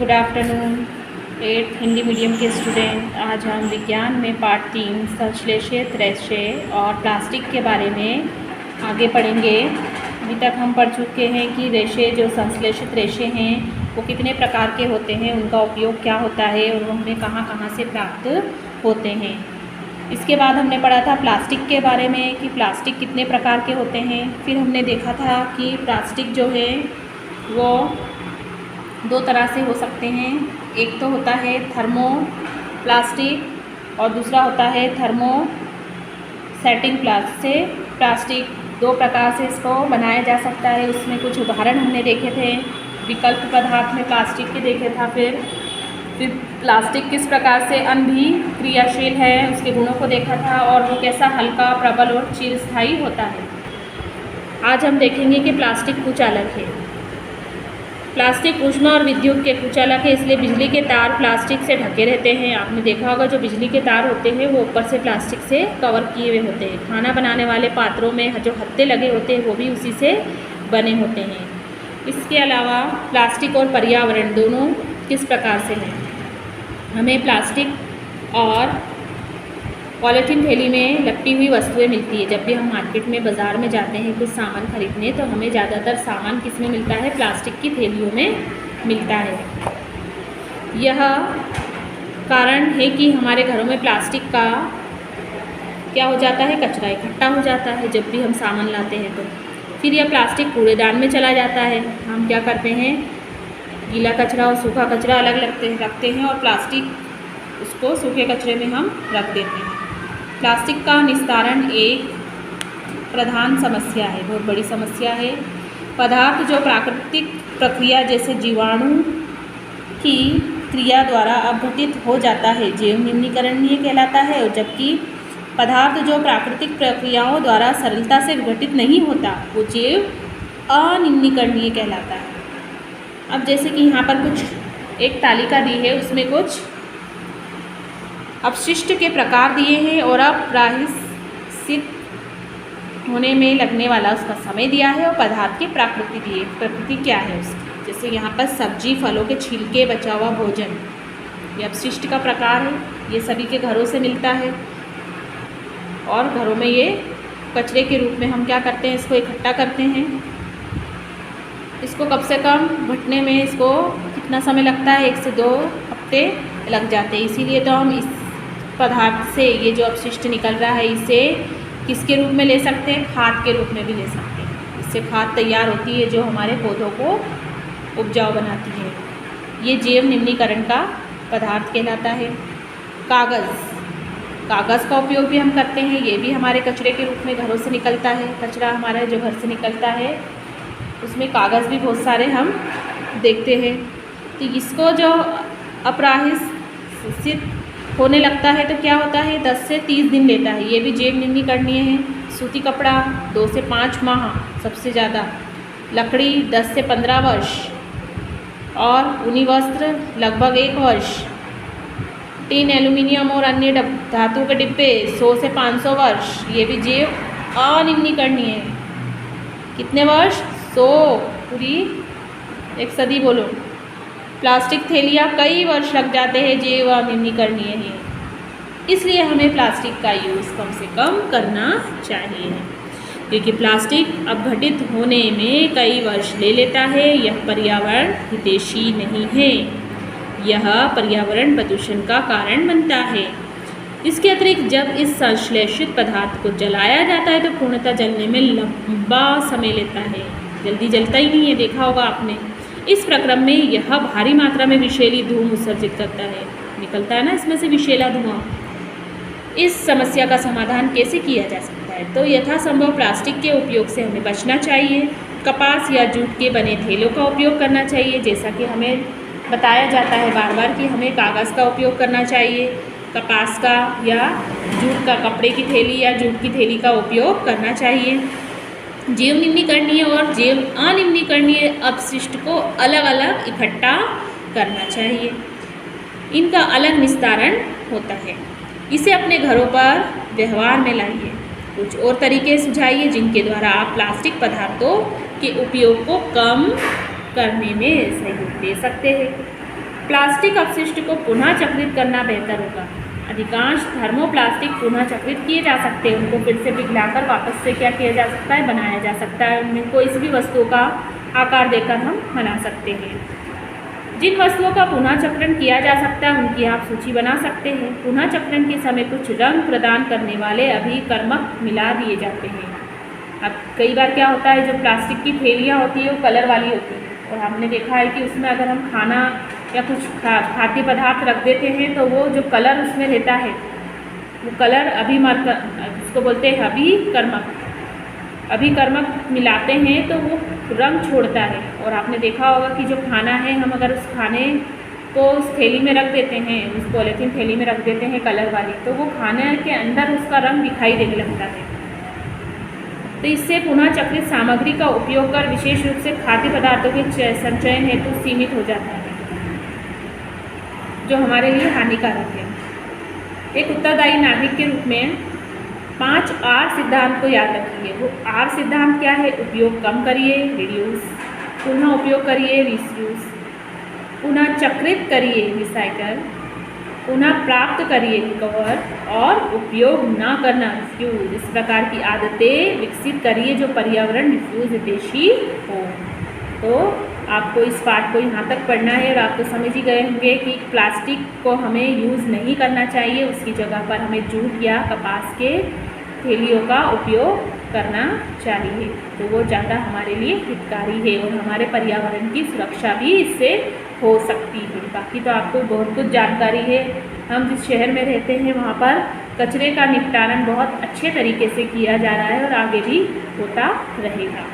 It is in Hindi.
Good afternoon 8th Hindi medium के स्टूडेंट। आज हम विज्ञान में पार्ट 3 संश्लेषित रेशे और प्लास्टिक के बारे में आगे पढ़ेंगे। अभी तक हम पढ़ चुके हैं कि रेशे जो संश्लेषित रेशे हैं वो कितने प्रकार के होते हैं, उनका उपयोग क्या होता है और वो हमें कहाँ कहाँ से प्राप्त होते हैं। इसके बाद हमने पढ़ा था प्लास्टिक के बारे में कि प्लास्टिक कितने प्रकार के होते हैं। फिर हमने देखा था कि प्लास्टिक जो है वो दो तरह से हो सकते हैं। एक तो होता है थर्मो प्लास्टिक और दूसरा होता है थर्मो सेटिंग प्लास्टिक। दो प्रकार से इसको बनाया जा सकता है। उसमें कुछ उदाहरण हमने देखे थे। विकल्प पदार्थ में प्लास्टिक के देखे था। फिर प्लास्टिक किस प्रकार से अनभिक्रियाशील है उसके गुणों को देखा था और वो कैसा हल्का, प्रबल और चिरस्थायी होता है। आज हम देखेंगे कि प्लास्टिक कुछ अलग है। प्लास्टिक उष्ण और विद्युत के कुछ अलग है, इसलिए बिजली के तार प्लास्टिक से ढके रहते हैं। आपने देखा होगा जो बिजली के तार होते हैं वो ऊपर से प्लास्टिक से कवर किए हुए होते हैं। खाना बनाने वाले पात्रों में जो हत्थे लगे होते हैं वो भी उसी से बने होते हैं। इसके अलावा प्लास्टिक और पर्यावरण दोनों किस प्रकार से हैं। हमें प्लास्टिक और पॉलीथीन थैली में लपटी हुई वस्तुएं मिलती है। जब भी हम मार्केट में बाज़ार में जाते हैं कुछ सामान खरीदने तो हमें ज़्यादातर सामान किस में मिलता है, प्लास्टिक की थैलियों में मिलता है। यह कारण है कि हमारे घरों में प्लास्टिक का क्या हो जाता है, कचरा इकट्ठा हो जाता है जब भी हम सामान लाते हैं तो। फिर यह प्लास्टिक कूड़ेदान में चला जाता है। हम क्या करते हैं, गीला कचरा और सूखा कचरा अलग रखते हैं और प्लास्टिक उसको सूखे कचरे में हम रख देते हैं। प्लास्टिक का निस्तारण एक प्रधान समस्या है, बहुत बड़ी समस्या है। पदार्थ जो प्राकृतिक प्रक्रिया जैसे जीवाणु की क्रिया द्वारा अपघटित हो जाता है जैव निम्नीकरणीय कहलाता है, और जबकि पदार्थ जो प्राकृतिक प्रक्रियाओं द्वारा सरलता से विघटित नहीं होता वो जैव अनिम्नीकरणीय कहलाता है। अब जैसे कि यहाँ पर कुछ एक तालिका दी है, उसमें कुछ अपशिष्ट के प्रकार दिए हैं और अप्राहित होने में लगने वाला उसका समय दिया है और पदार्थ की प्रकृति क्या है उसकी। जैसे यहाँ पर सब्जी, फलों के छिलके, बचा हुआ भोजन, ये अपशिष्ट का प्रकार है। ये सभी के घरों से मिलता है और घरों में ये कचरे के रूप में हम क्या करते हैं, इसको इकट्ठा करते हैं। इसको कम से कम घटने में इसको कितना समय लगता है, 1 से 2 हफ्ते लग जाते हैं। इसीलिए तो हम इस पदार्थ से ये जो अपशिष्ट निकल रहा है इसे किसके रूप में ले सकते हैं, खाद के रूप में भी ले सकते हैं। इससे खाद तैयार होती है जो हमारे पौधों को उपजाऊ बनाती है। ये जैव निम्नीकरण का पदार्थ कहलाता है। कागज़ का उपयोग भी हम करते हैं। ये भी हमारे कचरे के रूप में घरों से निकलता है। कचरा हमारा जो घर से निकलता है उसमें कागज़ भी बहुत सारे हम देखते हैं। तो इसको जो अपराहित होने लगता है तो क्या होता है, 10 से 30 दिन लेता है। ये भी जैव निम्नीकरणीय है। सूती कपड़ा 2 से 5 माह सबसे ज़्यादा, लकड़ी 10 से 15 वर्ष और ऊनी वस्त्र लगभग 1 वर्ष। टिन, एल्यूमिनियम और अन्य धातु के डिब्बे 100 से 500 वर्ष। ये भी जैव अनिम्नीकरणीय है। कितने वर्ष, 100, पूरी 1 सदी बोलो। प्लास्टिक थैलियाँ कई वर्ष लग जाते हैं, जैव अनिम्नीकरणीय है। इसलिए हमें प्लास्टिक का यूज़ कम से कम करना चाहिए क्योंकि प्लास्टिक अपघटित होने में कई वर्ष ले लेता है। यह पर्यावरण हितैषी नहीं है, यह पर्यावरण प्रदूषण का कारण बनता है। इसके अतिरिक्त जब इस संश्लेषित पदार्थ को जलाया जाता है तो पूर्णतः जलने में लंबा समय लेता है, जल्दी जलता ही नहीं है, देखा होगा आपने। इस प्रक्रम में यह भारी मात्रा में विषैली धूम उत्सर्जित करता है, निकलता है ना इसमें से विषैला धुआं। इस समस्या का समाधान कैसे किया जा सकता है, तो यथासंभव प्लास्टिक के उपयोग से हमें बचना चाहिए। कपास या जूट के बने थैलों का उपयोग करना चाहिए, जैसा कि हमें बताया जाता है बार बार कि हमें कागज़ का उपयोग करना चाहिए। कपास का या जूट का, कपड़े की थैली या जूट की थैली का उपयोग करना चाहिए। जैव निम्नीकरणीय और जैव अनिम्नीकरणीय अपशिष्ट को अलग अलग इकट्ठा करना चाहिए। इनका अलग निस्तारण होता है। इसे अपने घरों पर व्यवहार में लाइए। कुछ और तरीके सुझाइए जिनके द्वारा आप प्लास्टिक पदार्थों के उपयोग को कम करने में सहयोग दे सकते हैं। प्लास्टिक अपशिष्ट को पुनः चक्रित करना बेहतर होगा। अधिकांश थर्मोप्लास्टिक पुनः चक्रित किए जा सकते हैं, उनको फिर से पिघलाकर वापस से क्या किया जा सकता है, बनाया जा सकता है। उनमें कोई भी वस्तुओं का आकार देकर हम बना सकते हैं। जिन वस्तुओं का पुनः चक्रण किया जा सकता है उनकी आप सूची बना सकते हैं। पुनः चक्रण के समय कुछ रंग प्रदान करने वाले अभिकर्मक मिला दिए जाते हैं। अब कई बार क्या होता है, जो प्लास्टिक की थैलियाँ होती है वो कलर वाली होती है, और हमने देखा है कि उसमें अगर हम खाना या कुछ खाद्य पदार्थ रख देते हैं तो वो जो कलर उसमें रहता है वो कलर इसको बोलते हैं अभिकर्मक मिलाते हैं तो वो रंग छोड़ता है। और आपने देखा होगा कि जो खाना है, हम अगर उस खाने को उस थैली में रख देते हैं, उस पॉलीथीन थैली में रख देते हैं कलर वाली, तो वो खाने के अंदर उसका रंग दिखाई देने लगता है। तो इससे पुनः चक्रित सामग्री का उपयोग कर विशेष रूप से खाद्य पदार्थों के संचयन हेतु सीमित हो जाता है, जो हमारे लिए हानिकारक है। एक उत्तरदायी नागरिक के रूप में 5 R सिद्धांत को याद रखिए। वो R सिद्धांत क्या है? उपयोग कम करिए, रिड्यूस, पुनः उपयोग करिए, रीयूज, पुनः चक्रित करिए, रिसाइकल, पुनः प्राप्त करिए, रिकवर, और उपयोग ना करना, रिफ्यूज। इस प्रकार की आदतें विकसित करिए जो पर्यावरण रिफ्यूज हितैषी हो। तो आपको इस पाठ को यहाँ तक पढ़ना है और आप तो समझ ही गए होंगे कि प्लास्टिक को हमें यूज़ नहीं करना चाहिए, उसकी जगह पर हमें जूट या कपास के थैलियों का उपयोग करना चाहिए। तो वो ज़्यादा हमारे लिए हितकारी है और हमारे पर्यावरण की सुरक्षा भी इससे हो सकती है। बाकी तो आपको बहुत कुछ जानकारी है। हम जिस शहर में रहते हैं वहाँ पर कचरे का निपटारण बहुत अच्छे तरीके से किया जा रहा है और आगे भी होता रहेगा।